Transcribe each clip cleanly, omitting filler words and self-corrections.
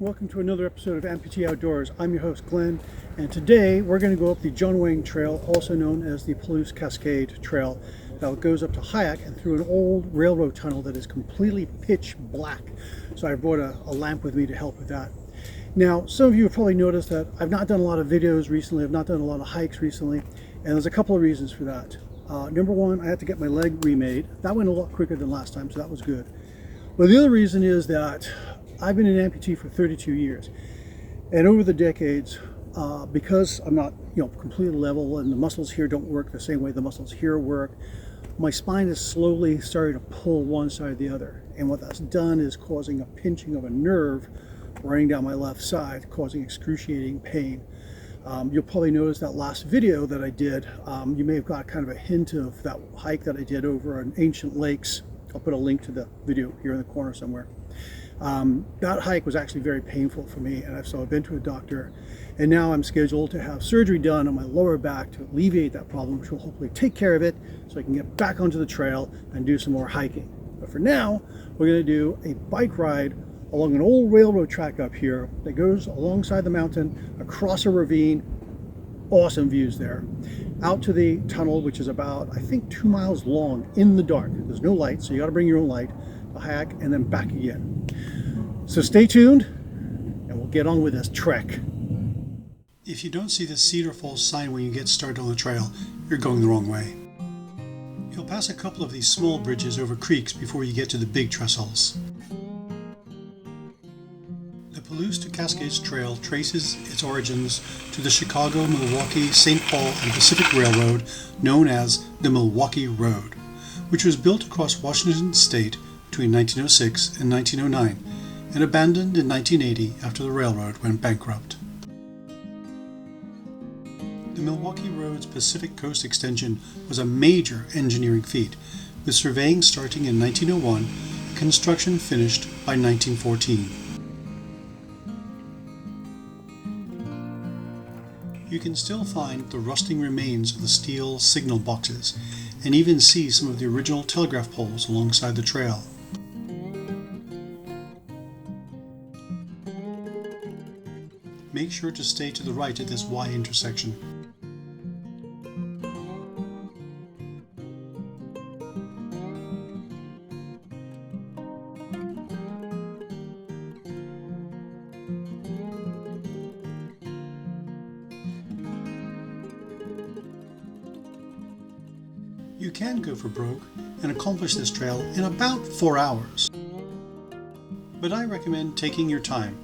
Welcome to another episode of Amputee Outdoors. I'm your host Glenn, and today we're going to go up the John Wayne Trail, also known as the Palouse Cascade Trail. That goes up to Hyak and through an old railroad tunnel that is completely pitch black. So I brought a lamp with me to help with that. Now, some of you have probably noticed that I've not done a lot of videos recently, I've not done a lot of hikes recently, and there's a couple of reasons for that. Number one, I had to get my leg remade. That went a lot quicker than last time, so that was good. But the other reason is that I've been an amputee for 32 years, and over the decades, because I'm not, completely level, and the muscles here don't work the same way the muscles here work, my spine is slowly starting to pull one side or the other, and what that's done is causing a pinching of a nerve running down my left side, causing excruciating pain. You'll probably notice that last video that I did. You may have got kind of a hint of that hike that I did over on ancient lakes. I'll put a link to the video here in the corner somewhere. That hike was actually very painful for me, and so I've been to a doctor, and now I'm scheduled to have surgery done on my lower back to alleviate that problem, which will hopefully take care of it so I can get back onto the trail and do some more hiking. But for now, we're going to do a bike ride along an old railroad track up here that goes alongside the mountain, across a ravine. Awesome views there, out to the tunnel, which is about, I think, 2 miles long in the dark. There's no light, so you got to bring your own light, the Hyak, and then back again. So stay tuned, and we'll get on with this trek. If you don't see the Cedar Falls sign when you get started on the trail, you're going the wrong way. You'll pass a couple of these small bridges over creeks before you get to the big trestles. The Palouse to Cascades Trail traces its origins to the Chicago, Milwaukee, St. Paul, and Pacific Railroad, known as the Milwaukee Road, which was built across Washington State between 1906 and 1909 and abandoned in 1980 after the railroad went bankrupt. The Milwaukee Road's Pacific Coast extension was a major engineering feat, with surveying starting in 1901 and construction finished by 1914. You can still find the rusting remains of the steel signal boxes and even see some of the original telegraph poles alongside the trail. Make sure to stay to the right at this Y intersection. You can go for broke and accomplish this trail in about 4 hours. But I recommend taking your time.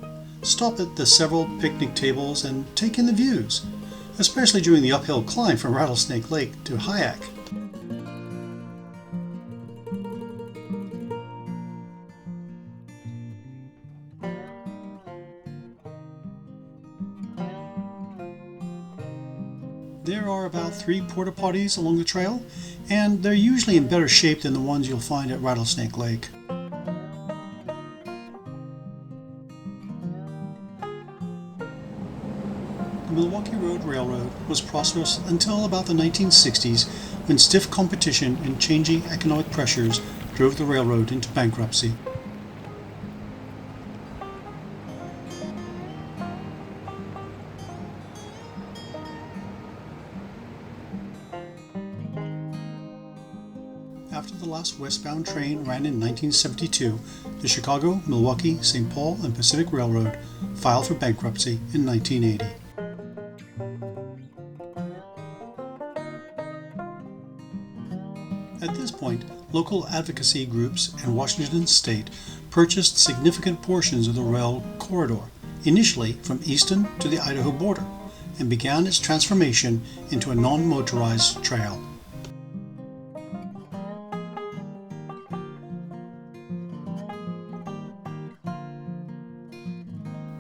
Stop at the several picnic tables and take in the views, especially during the uphill climb from Rattlesnake Lake to Hyak. There are about 3 porta potties along the trail, and they're usually in better shape than the ones you'll find at Rattlesnake Lake. The Milwaukee Road Railroad was prosperous until about the 1960s, when stiff competition and changing economic pressures drove the railroad into bankruptcy. After the last westbound train ran in 1972, the Chicago, Milwaukee, St. Paul, and Pacific Railroad filed for bankruptcy in 1980. At this point, local advocacy groups and Washington State purchased significant portions of the rail corridor, initially from Easton to the Idaho border, and began its transformation into a non-motorized trail.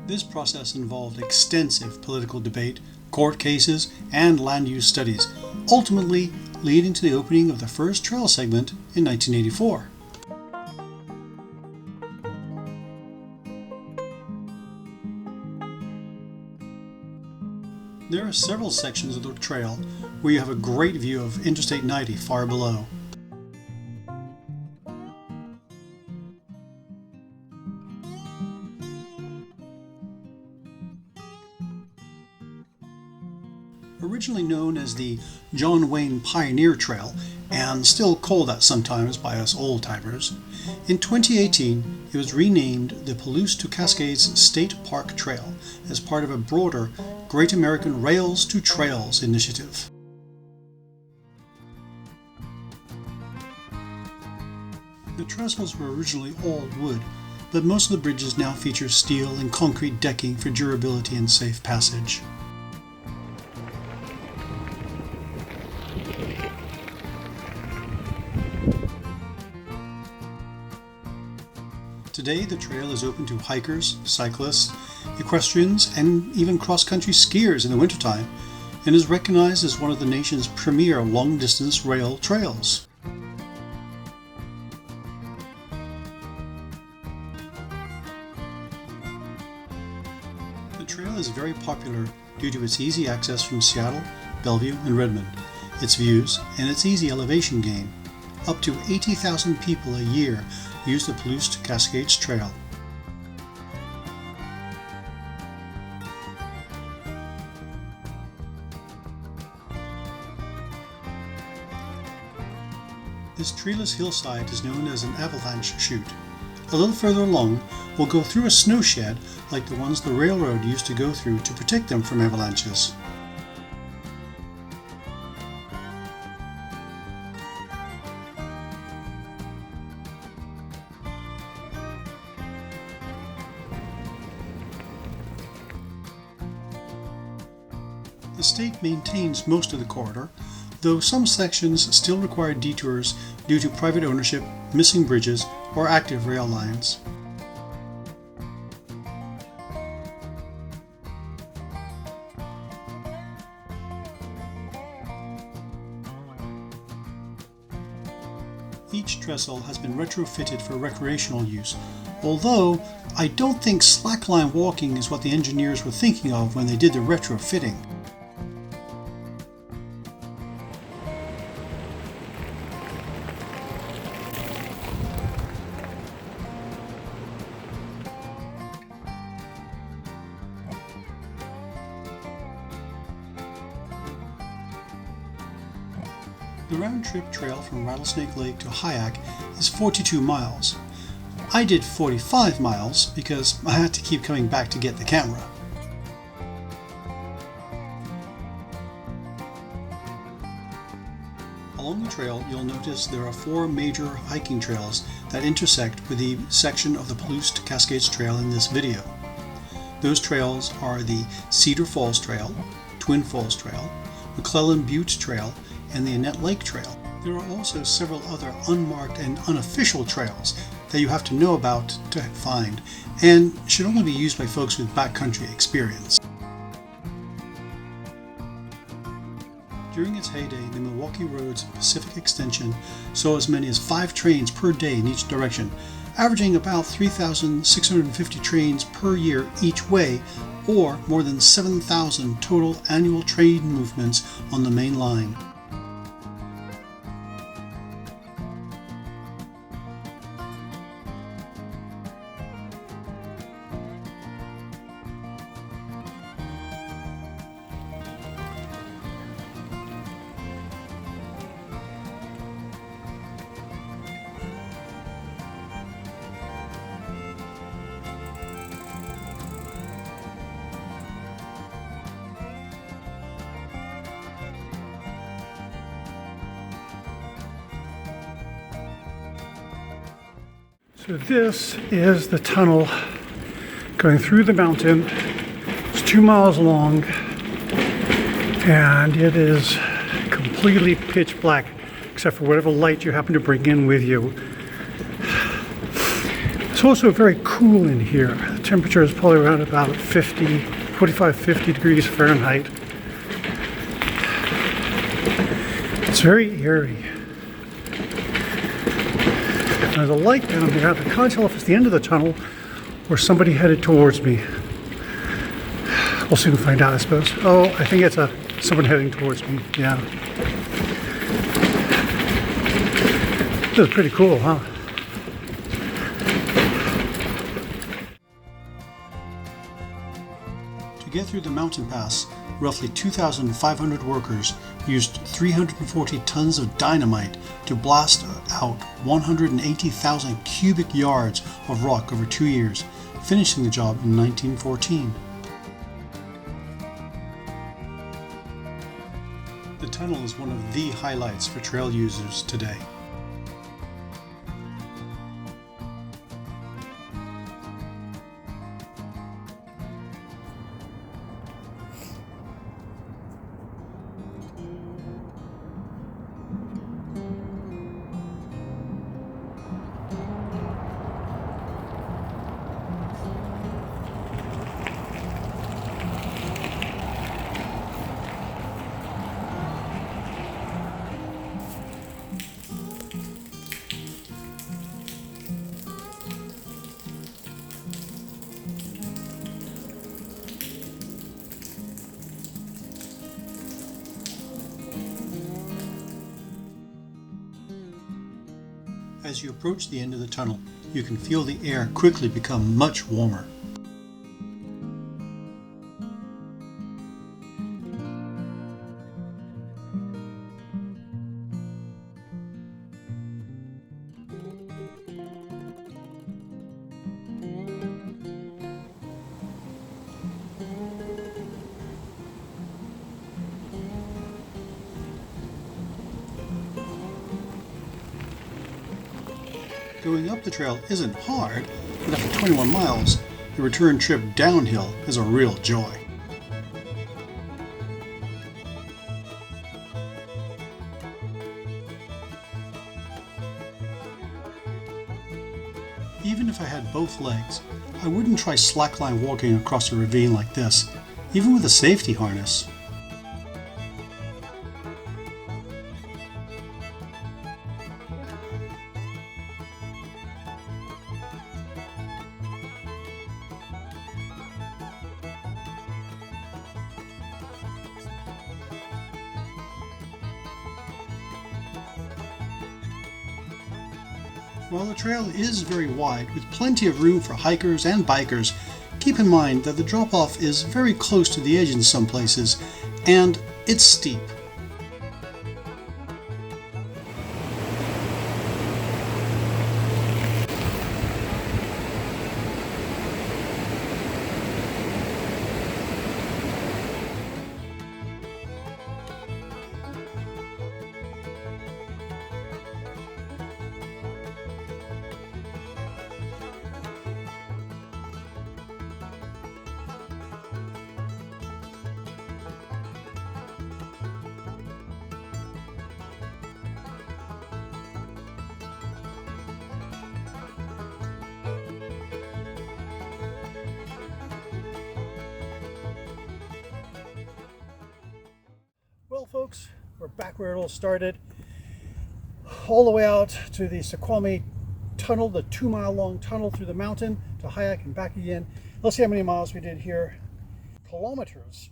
This process involved extensive political debate, court cases, and land use studies, ultimately leading to the opening of the first trail segment in 1984. There are several sections of the trail where you have a great view of Interstate 90 far below. Originally known as the John Wayne Pioneer Trail, and still called that sometimes by us old-timers, in 2018 it was renamed the Palouse to Cascades State Park Trail as part of a broader Great American Rails to Trails initiative. The trestles were originally all wood, but most of the bridges now feature steel and concrete decking for durability and safe passage. Today, the trail is open to hikers, cyclists, equestrians, and even cross-country skiers in the wintertime, and is recognized as one of the nation's premier long-distance rail trails. The trail is very popular due to its easy access from Seattle, Bellevue, and Redmond, its views, and its easy elevation gain. Up to 80,000 people a year use the Palouse to Cascades Trail. This treeless hillside is known as an avalanche chute. A little further along, we'll go through a snow shed like the ones the railroad used to go through to protect them from avalanches. The state maintains most of the corridor, though some sections still require detours due to private ownership, missing bridges, or active rail lines. Each trestle has been retrofitted for recreational use, although I don't think slackline walking is what the engineers were thinking of when they did the retrofitting. The round-trip trail from Rattlesnake Lake to Hyak is 42 miles. I did 45 miles because I had to keep coming back to get the camera. Along the trail, you'll notice there are 4 major hiking trails that intersect with the section of the Palouse to Cascades Trail in this video. Those trails are the Cedar Falls Trail, Twin Falls Trail, McClellan Butte Trail, and the Annette Lake Trail. There are also several other unmarked and unofficial trails that you have to know about to find, and should only be used by folks with backcountry experience. During its heyday, the Milwaukee Road's Pacific Extension saw as many as 5 trains per day in each direction, averaging about 3,650 trains per year each way, or more than 7,000 total annual train movements on the main line. So this is the tunnel going through the mountain. It's 2 miles long and it is completely pitch black except for whatever light you happen to bring in with you. It's also very cool in here. The temperature is probably around about 45-50 degrees Fahrenheit. It's very eerie. There's a light down there. I can't tell if it's the end of the tunnel or somebody headed towards me. We'll soon find out, I suppose. Oh, I think it's someone heading towards me. Yeah. This is pretty cool, huh? To get through the mountain pass, roughly 2,500 workers used 340 tons of dynamite to blast out 180,000 cubic yards of rock over 2 years, finishing the job in 1914. The tunnel is one of the highlights for trail users today. As you approach the end of the tunnel, you can feel the air quickly become much warmer. Going up the trail isn't hard, but after 21 miles, the return trip downhill is a real joy. Even if I had both legs, I wouldn't try slackline walking across a ravine like this, even with a safety harness. While the trail is very wide, with plenty of room for hikers and bikers, keep in mind that the drop-off is very close to the edge in some places, and it's steep. Well, folks, we're back where it all started, all the way out to the Snoqualmie tunnel, the 2-mile long tunnel through the mountain to Hyak and back again. Let's see how many miles we did here. Kilometers.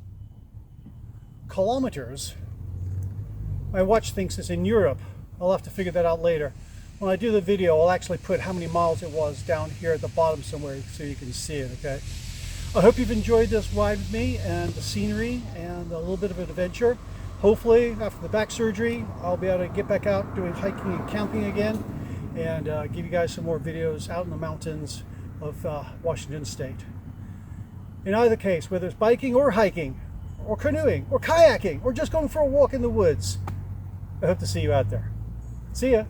My watch thinks it's in Europe. I'll have to figure that out later. When I do the video, I'll actually put how many miles it was down here at the bottom somewhere so you can see it, okay? I hope you've enjoyed this ride with me and the scenery and a little bit of an adventure. Hopefully, after the back surgery, I'll be able to get back out doing hiking and camping again and give you guys some more videos out in the mountains of Washington State. In either case, whether it's biking or hiking, or canoeing, or kayaking, or just going for a walk in the woods, I hope to see you out there. See ya!